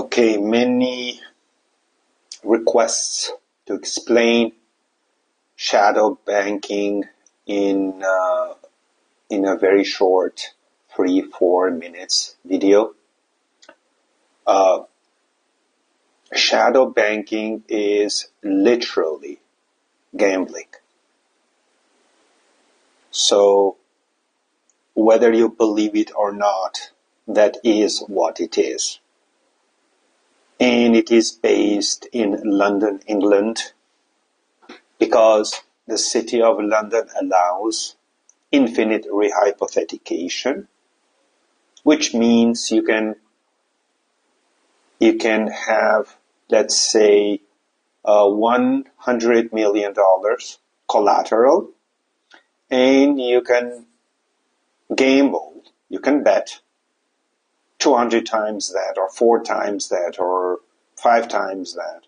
Okay, many requests to explain shadow banking in a very short 3-4 minutes video. Shadow banking is literally gambling. So whether you believe it or not, that is what it is. And it is based in London, England, because the City of London allows infinite rehypothecation, which means you can have, let's say, $100 million collateral, and you can gamble, you can bet 200 times that, or 4 times that, or 5 times that.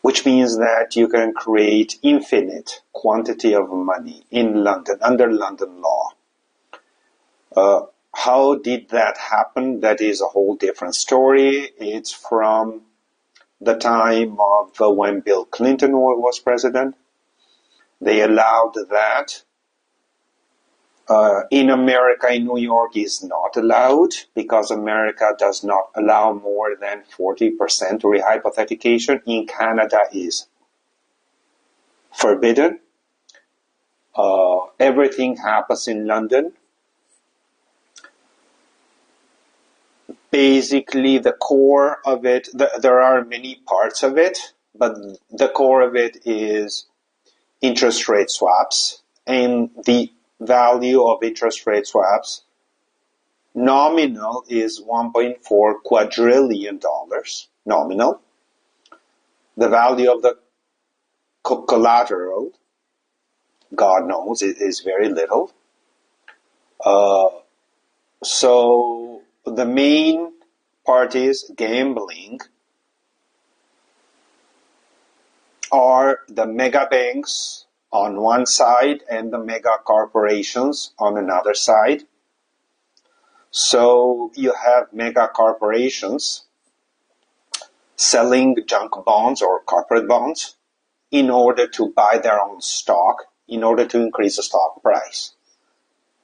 Which means that you can create infinite quantity of money in London, under London law. How did that happen? That is a whole different story. It's from the time of when Bill Clinton was president. They allowed that. In America, in New York, is not allowed because America does not allow more than 40% rehypothecation. In Canada is forbidden. Everything happens in London. Basically, the core of it, there are many parts of it, but the core of it is interest rate swaps, and the value of interest rate swaps nominal is $1.4 quadrillion nominal. The value of the collateral, God knows, it is very little. So the main parties gambling are the mega banks on one side and the mega corporations on another side. So you have mega corporations selling junk bonds or corporate bonds in order to buy their own stock, in order to increase the stock price.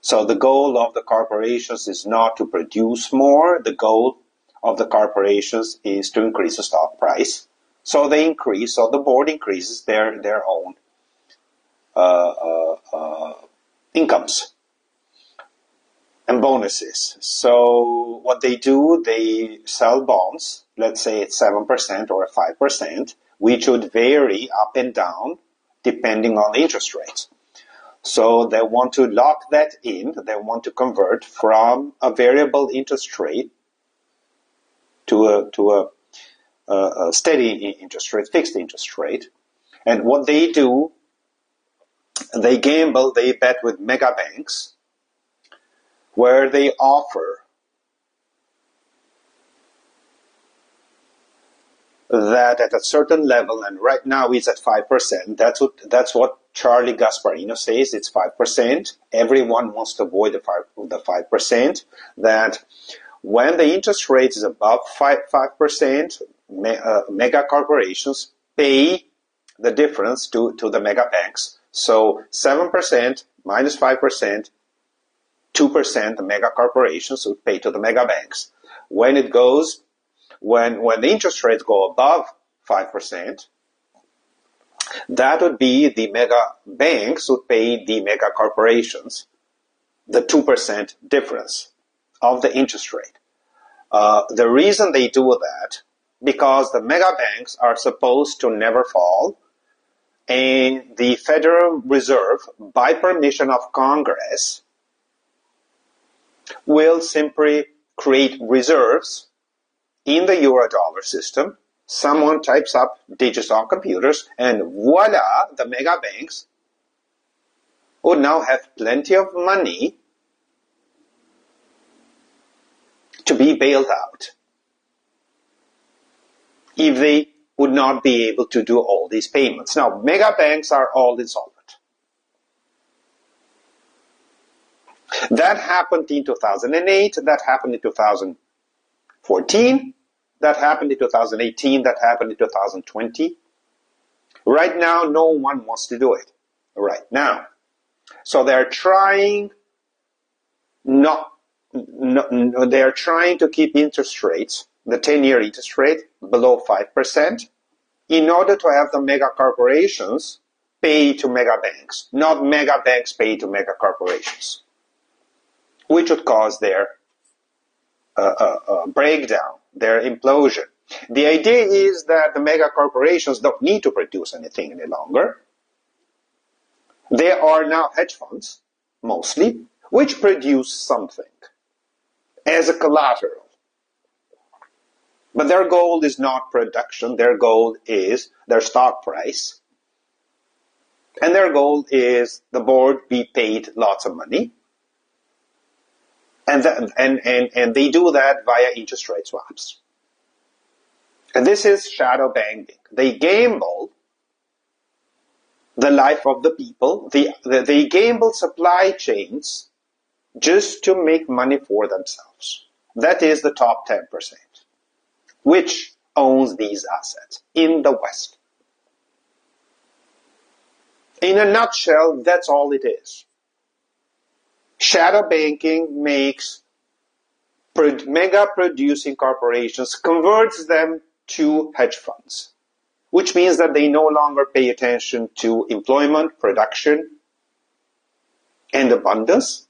So the goal of the corporations is not to produce more. The goal of the corporations is to increase the stock price. So they increase, so the board increases their own incomes and bonuses. So what they do, they sell bonds, let's say it's 7% or 5%, which would vary up and down depending on the interest rates. So they want to lock that in, they want to convert from a variable interest rate to a steady interest rate, fixed interest rate. And what they do, they gamble, they bet with mega banks, where they offer that at a certain level, and right now it's at 5%, that's what Charlie Gasparino says, it's 5%. Everyone wants to avoid the 5%, that when the interest rate is above 5%, mega corporations pay the difference to the mega banks. So 7% minus 5%, 2% the mega corporations would pay to the mega banks. When the interest rates go above 5%, that would be the mega banks would pay the mega corporations the 2% difference of the interest rate. The reason they do that, because the mega banks are supposed to never fall, and the Federal Reserve, by permission of Congress, will simply create reserves in the Eurodollar system. Someone types up digits on computers, and voila, the mega banks would now have plenty of money to be bailed out if they would not be able to do all these payments. Now, mega banks are all insolvent. That happened in 2008, that happened in 2000. 2014. That happened in 2018. That happened in 2020. Right now, no one wants to do it. Right now. So they're trying they're trying to keep interest rates, the 10-year interest rate, below 5% in order to have the mega corporations pay to mega banks, not mega banks pay to mega corporations, which would cause their breakdown, their implosion. The idea is that the mega corporations don't need to produce anything any longer. They are now hedge funds, mostly, which produce something as a collateral. But their goal is not production. Their goal is their stock price. And their goal is the board be paid lots of money. And they do that via interest rate swaps. And this is shadow banking. They gamble the life of the people. They gamble supply chains just to make money for themselves. That is the top 10%, which owns these assets in the West. In a nutshell, that's all it is. Shadow banking makes mega producing corporations, converts them to hedge funds, which means that they no longer pay attention to employment, production, and abundance.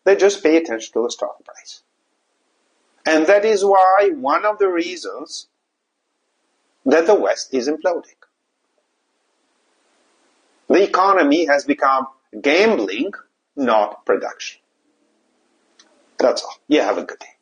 They just pay attention to the stock price. And that is why one of the reasons that the West is imploding. The economy has become gambling, not production. That's all. You have a good day.